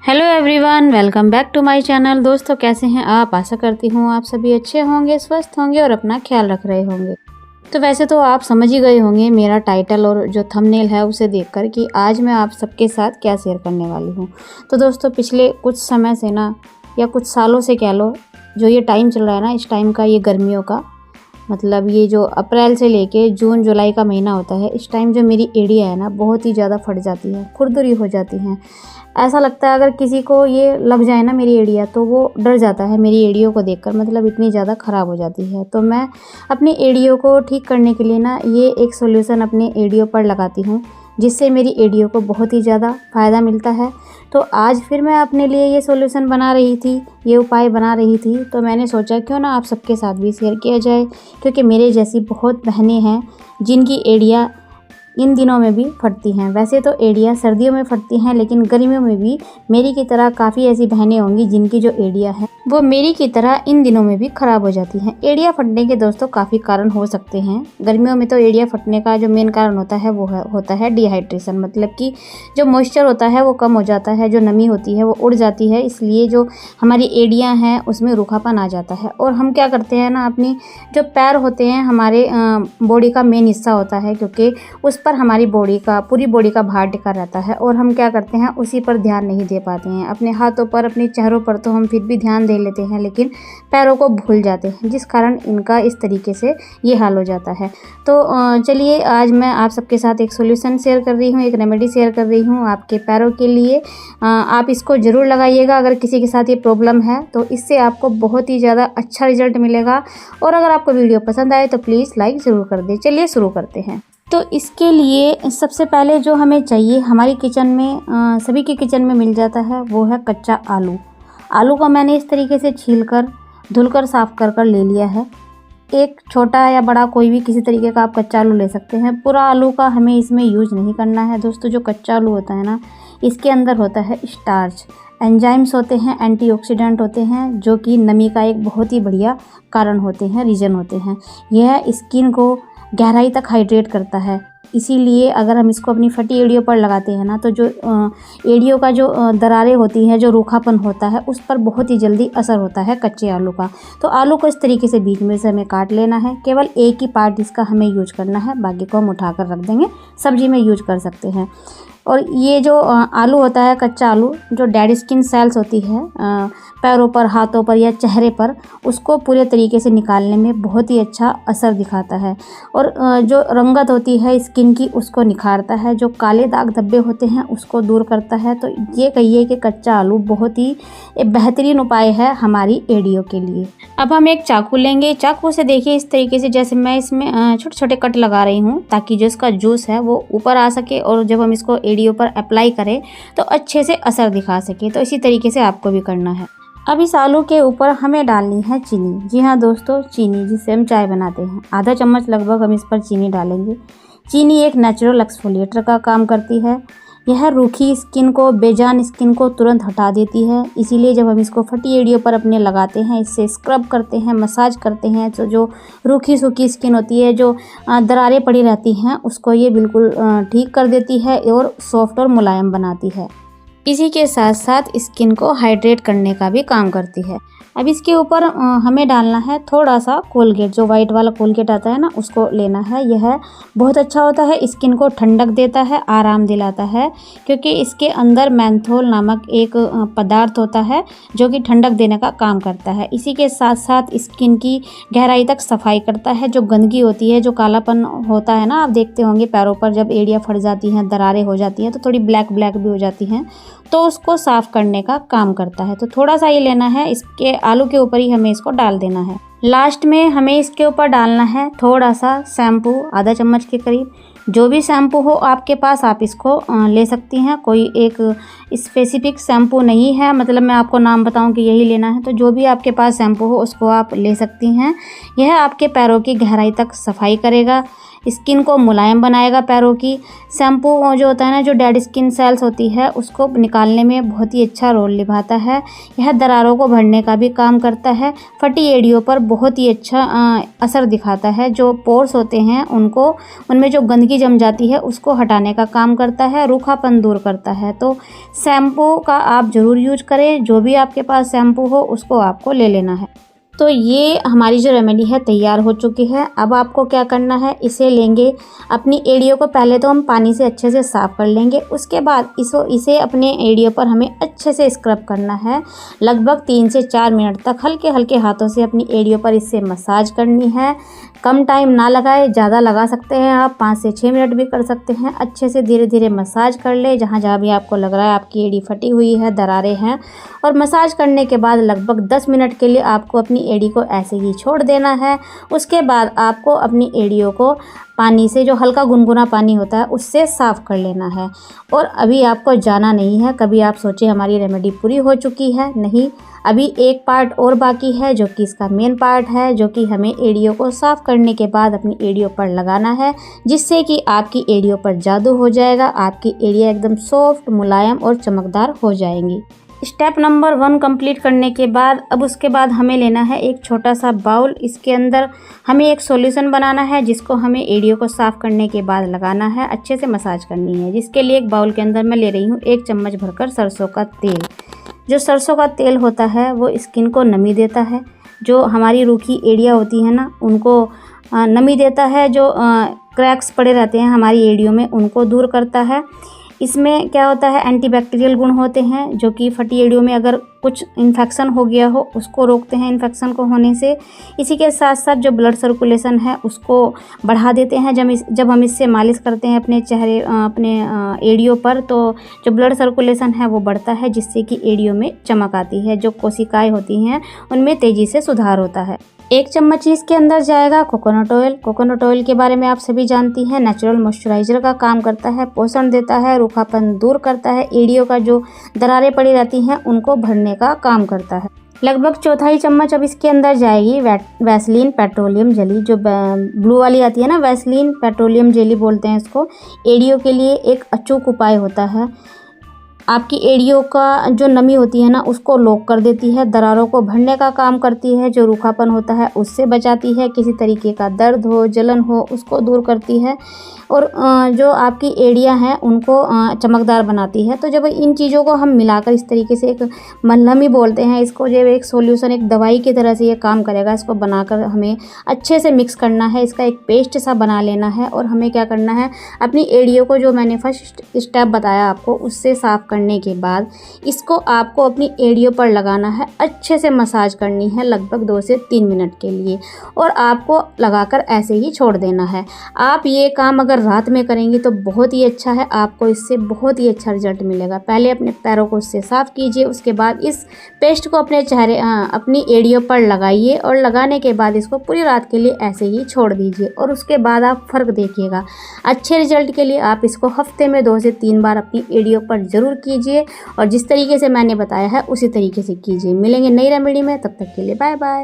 Hello everyone, welcome back to my channel. दोस्तों कैसे हैं आप? आशा करती हूँ आप सभी अच्छे होंगे, स्वस्थ होंगे और अपना ख्याल रख रहे होंगे। तो वैसे तो आप समझ ही गए होंगे मेरा टाइटल और जो थंबनेल है उसे देखकर कि आज मैं आप सबके साथ क्या शेयर करने वाली हूँ। तो दोस्तों पिछले कुछ समय से ना, या कुछ सालों से कह लो, जो ये टाइम चल रहा है ना, इस टाइम का, ये गर्मियों का, मतलब ये जो अप्रैल से लेके जून जुलाई का महीना होता है, इस टाइम जो मेरी एड़ियाँ है ना बहुत ही ज़्यादा फट जाती है, खुरदुरी हो जाती हैं। ऐसा लगता है अगर किसी को ये लग जाए ना मेरी एड़ियाँ, तो वो डर जाता है मेरी एड़ियों को देखकर, मतलब इतनी ज़्यादा ख़राब हो जाती है। तो मैं अपनी एड़ियों को ठीक करने के लिए ना ये एक सॉल्यूशन अपनी एड़ियों पर लगाती हूँ, जिससे मेरी एड़ियों को बहुत ही ज़्यादा फ़ायदा मिलता है। तो आज फिर मैं अपने लिए ये सॉल्यूशन बना रही थी, ये उपाय बना रही थी, तो मैंने सोचा क्यों ना आप सबके साथ भी शेयर किया जाए, क्योंकि मेरे जैसी बहुत बहनें हैं जिनकी एड़ियाँ इन दिनों में भी फटती हैं। वैसे तो एड़ियाँ सर्दियों में फटती हैं, लेकिन गर्मियों में भी मेरी की तरह काफ़ी ऐसी बहनें होंगी जिनकी जो एड़ियाँ हैं वो मेरी की तरह इन दिनों में भी ख़राब हो जाती हैं। एड़ियाँ फटने के दोस्तों काफ़ी कारण हो सकते हैं। गर्मियों में तो एड़ियाँ फटने का जो मेन कारण होता है वो होता है डिहाइड्रेशन, मतलब कि जो मॉइस्चर होता है वो कम हो जाता है, जो नमी होती है वो उड़ जाती है, इसलिए जो हमारी एड़ियाँ हैं उसमें रूखापन आ जाता है। और हम क्या करते हैं ना, अपनी जो पैर होते हैं हमारे बॉडी का मेन हिस्सा होता है, क्योंकि उस पर हमारी पूरी बॉडी का भार टिका रहता है, और हम क्या करते हैं उसी पर ध्यान नहीं दे पाते हैं। अपने हाथों पर, अपने चेहरों पर तो हम फिर भी ध्यान दे लेते हैं, लेकिन पैरों को भूल जाते हैं, जिस कारण इनका इस तरीके से ये हाल हो जाता है। तो चलिए आज मैं आप सबके साथ एक सॉल्यूशन शेयर कर रही हूँ, एक रेमेडी शेयर कर रही हूँ आपके पैरों के लिए। आप इसको ज़रूर लगाइएगा अगर किसी के साथ ये प्रॉब्लम है, तो इससे आपको बहुत ही ज़्यादा अच्छा रिजल्ट मिलेगा। और अगर आपको वीडियो पसंद आए तो प्लीज़ लाइक ज़रूर कर दें। चलिए शुरू करते हैं। तो इसके लिए सबसे पहले जो हमें चाहिए, हमारी किचन में सभी के किचन में मिल जाता है, वो है कच्चा आलू। आलू को मैंने इस तरीके से छीलकर धुलकर साफ़ कर ले लिया है। एक छोटा या बड़ा कोई भी किसी तरीके का आप कच्चा आलू ले सकते हैं। पूरा आलू का हमें इसमें यूज़ नहीं करना है दोस्तों। जो कच्चा आलू होता है ना, इसके अंदर होता है स्टार्च, एंजाइम्स होते हैं, एंटीऑक्सीडेंट होते हैं, जो कि नमी का एक बहुत ही बढ़िया कारण होते हैं, रीज़न होते हैं। यह स्किन को गहराई तक हाइड्रेट करता है। इसीलिए अगर हम इसको अपनी फटी एड़ियों पर लगाते हैं ना, तो जो एड़ियों का जो दरारें होती हैं, जो रूखापन होता है, उस पर बहुत ही जल्दी असर होता है कच्चे आलू का। तो आलू को इस तरीके से बीच में से हमें काट लेना है। केवल एक ही पार्ट इसका हमें यूज करना है, बाकी को हम उठा कर रख देंगे, सब्जी में यूज कर सकते हैं। और ये जो आलू होता है, कच्चा आलू, जो डेड स्किन सेल्स होती है पैरों पर, हाथों पर या चेहरे पर, उसको पूरे तरीके से निकालने में बहुत ही अच्छा असर दिखाता है। और जो रंगत होती है स्किन की, उसको निखारता है। जो काले दाग धब्बे होते हैं उसको दूर करता है। तो ये कहिए कि कच्चा आलू बहुत ही एक बेहतरीन उपाय है हमारी एड़ियों के लिए। अब हम एक चाकू लेंगे। चाकू से देखिए इस तरीके से, जैसे मैं इसमें छोटे छोटे कट लगा रही हूँ, ताकि जो इसका जूस है वो ऊपर आ सके, और जब हम इसको एड़ियों पर अप्लाई करें तो अच्छे से असर दिखा सके। तो इसी तरीके से आपको भी करना है। अब इस आलू के ऊपर हमें डालनी है चीनी। जी हाँ दोस्तों, चीनी जिससे हम चाय बनाते हैं, आधा चम्मच लगभग हम इस पर चीनी डालेंगे। चीनी एक नेचुरल एक्सफोलिएटर का काम करती है। यह रूखी स्किन को, बेजान स्किन को तुरंत हटा देती है। इसीलिए जब हम इसको फटी एड़ियों पर अपने लगाते हैं, इससे स्क्रब करते हैं, मसाज करते हैं, तो जो रूखी सूखी स्किन होती है, जो दरारें पड़ी रहती हैं, उसको ये बिल्कुल ठीक कर देती है और सॉफ्ट और मुलायम बनाती है। इसी के साथ साथ स्किन को हाइड्रेट करने का भी काम करती है। अब इसके ऊपर हमें डालना है थोड़ा सा कोलगेट, जो वाइट वाला कोलगेट आता है ना, उसको लेना है। यह बहुत अच्छा होता है, स्किन को ठंडक देता है, आराम दिलाता है, क्योंकि इसके अंदर मेंथोल नामक एक पदार्थ होता है जो कि ठंडक देने का काम करता है। इसी के साथ साथ स्किन की गहराई तक सफाई करता है। जो गंदगी होती है, जो कालापन होता है ना, आप देखते होंगे पैरों पर जब एड़ियाँ फट जाती हैं, दरारें हो जाती हैं, तो थोड़ी ब्लैक ब्लैक भी हो जाती हैं, तो उसको साफ़ करने का काम करता है। तो थोड़ा सा ये लेना है, इसके आलू के ऊपर ही हमें इसको डाल देना है। लास्ट में हमें इसके ऊपर डालना है थोड़ा सा शैम्पू, आधा चम्मच के करीब। जो भी शैम्पू हो आपके पास, आप इसको ले सकती हैं। कोई एक स्पेसिफिक शैम्पू नहीं है, मतलब मैं आपको नाम बताऊं कि यही लेना है, तो जो भी आपके पास शैम्पू हो उसको आप ले सकती हैं। यह आपके पैरों की गहराई तक सफाई करेगा। स्किन को मुलायम बनाएगा पैरों की। शैम्पू जो होता है ना, जो डेड स्किन सेल्स होती है उसको निकालने में बहुत ही अच्छा रोल निभाता है। यह दरारों को भरने का भी काम करता है। फटी एड़ियों पर बहुत ही अच्छा असर दिखाता है। जो पोर्स होते हैं उनमें जो गंदगी जम जाती है उसको हटाने का काम करता है, रूखापन दूर करता है। तो शैम्पू का आप ज़रूर यूज करें। जो भी आपके पास शैम्पू हो उसको आपको ले लेना है। तो ये हमारी जो रेमेडी है तैयार हो चुकी है। अब आपको क्या करना है, इसे लेंगे अपनी एड़ियों को पहले तो हम पानी से अच्छे से साफ़ कर लेंगे। उसके बाद इसे अपने एड़ियों पर हमें अच्छे से स्क्रब करना है। लगभग 3 से 4 मिनट तक हल्के हल्के हाथों से अपनी एड़ियों पर इससे मसाज करनी है। कम टाइम ना लगाए, ज़्यादा लगा सकते हैं आप, 5 से 6 मिनट भी कर सकते हैं। अच्छे से धीरे धीरे मसाज कर ले जहाँ जहाँ भी आपको लग रहा है आपकी एड़ी फटी हुई है, दरारें हैं। और मसाज करने के बाद लगभग 10 मिनट के लिए आपको अपनी एड़ी को ऐसे ही छोड़ देना है। उसके बाद आपको अपनी एड़ियों को पानी से, जो हल्का गुनगुना पानी होता है, उससे साफ़ कर लेना है। और अभी आपको जाना नहीं है। कभी आप सोचे हमारी रेमेडी पूरी हो चुकी है, नहीं, अभी एक पार्ट और बाकी है जो कि इसका मेन पार्ट है, जो कि हमें एड़ियों को साफ़ करने के बाद अपनी एड़ियों पर लगाना है, जिससे कि आपकी एड़ियों पर जादू हो जाएगा। आपकी एड़ियाँ एकदम सॉफ्ट, मुलायम और चमकदार हो जाएंगी। स्टेप नंबर 1 कंप्लीट करने के बाद अब उसके बाद हमें लेना है एक छोटा सा बाउल। इसके अंदर हमें एक सॉल्यूशन बनाना है जिसको हमें एड़ियों को साफ़ करने के बाद लगाना है, अच्छे से मसाज करनी है। जिसके लिए एक बाउल के अंदर मैं ले रही हूँ 1 चम्मच भरकर सरसों का तेल। जो सरसों का तेल होता है वो स्किन को नमी देता है। जो हमारी रूखी एड़ियाँ होती हैं ना, उनको नमी देता है। जो क्रैक्स पड़े रहते हैं हमारी एड़ियों में, उनको दूर करता है। इसमें क्या होता है, एंटीबैक्टीरियल गुण होते हैं जो कि फटी एड़ियों में अगर कुछ इन्फेक्शन हो गया हो उसको रोकते हैं इन्फेक्शन को होने से। इसी के साथ साथ जो ब्लड सर्कुलेशन है उसको बढ़ा देते हैं। जब हम इससे मालिश करते हैं अपने चेहरे, अपने एड़ियों पर, तो जो ब्लड सर्कुलेशन है वो बढ़ता है, जिससे कि एड़ियों में चमक आती है। जो कोशिकाएं होती हैं उनमें तेज़ी से सुधार होता है। 1 चम्मच इसके अंदर जाएगा कोकोनट ऑयल। कोकोनट ऑयल के बारे में आप सभी जानती हैं, नेचुरल मॉइस्चराइजर का काम करता है, पोषण देता है, रूखापन दूर करता है, एड़ियों का जो दरारें पड़ी रहती हैं उनको भरने का काम करता है। लगभग 1/4 चम्मच अब इसके अंदर जाएगी वैसलीन पेट्रोलियम जेली। जो ब्लू वाली आती है ना, वैसलीन पेट्रोलियम जेली बोलते हैं इसको। एड़ियों के लिए एक अचूक उपाय होता है। आपकी एड़ियों का जो नमी होती है ना उसको लॉक कर देती है, दरारों को भरने का काम करती है, जो रूखापन होता है उससे बचाती है, किसी तरीके का दर्द हो, जलन हो उसको दूर करती है, और जो आपकी एड़ियां हैं उनको चमकदार बनाती है। तो जब इन चीज़ों को हम मिलाकर इस तरीके से, एक मलहम ही बोलते हैं इसको, जब एक सॉल्यूशन, एक दवाई की तरह से ये काम करेगा, इसको बनाकर हमें अच्छे से मिक्स करना है, इसका एक पेस्ट सा बना लेना है। और हमें क्या करना है, अपनी एड़ियों को, जो मैंने फर्स्ट स्टेप बताया आपको, उससे साफ़ करने के बाद इसको आपको अपनी एड़ियों पर लगाना है, अच्छे से मसाज करनी है लगभग 2 से 3 मिनट के लिए, और आपको लगाकर ऐसे ही छोड़ देना है। आप ये काम अगर रात में करेंगी तो बहुत ही अच्छा है, आपको इससे बहुत ही अच्छा रिजल्ट मिलेगा। पहले अपने पैरों को इससे साफ़ कीजिए, उसके बाद इस पेस्ट को अपने चेहरे, अपनी एड़ियों पर लगाइए, और लगाने के बाद इसको पूरी रात के लिए ऐसे ही छोड़ दीजिए, और उसके बाद आप फ़र्क देखिएगा। अच्छे रिजल्ट के लिए आप इसको हफ्ते में 2 से 3 बार अपनी एड़ियों पर ज़रूर कीजिए, और जिस तरीके से मैंने बताया है उसी तरीके से कीजिए। मिलेंगे नई रेमेडी में, तब तक के लिए बाय बाय।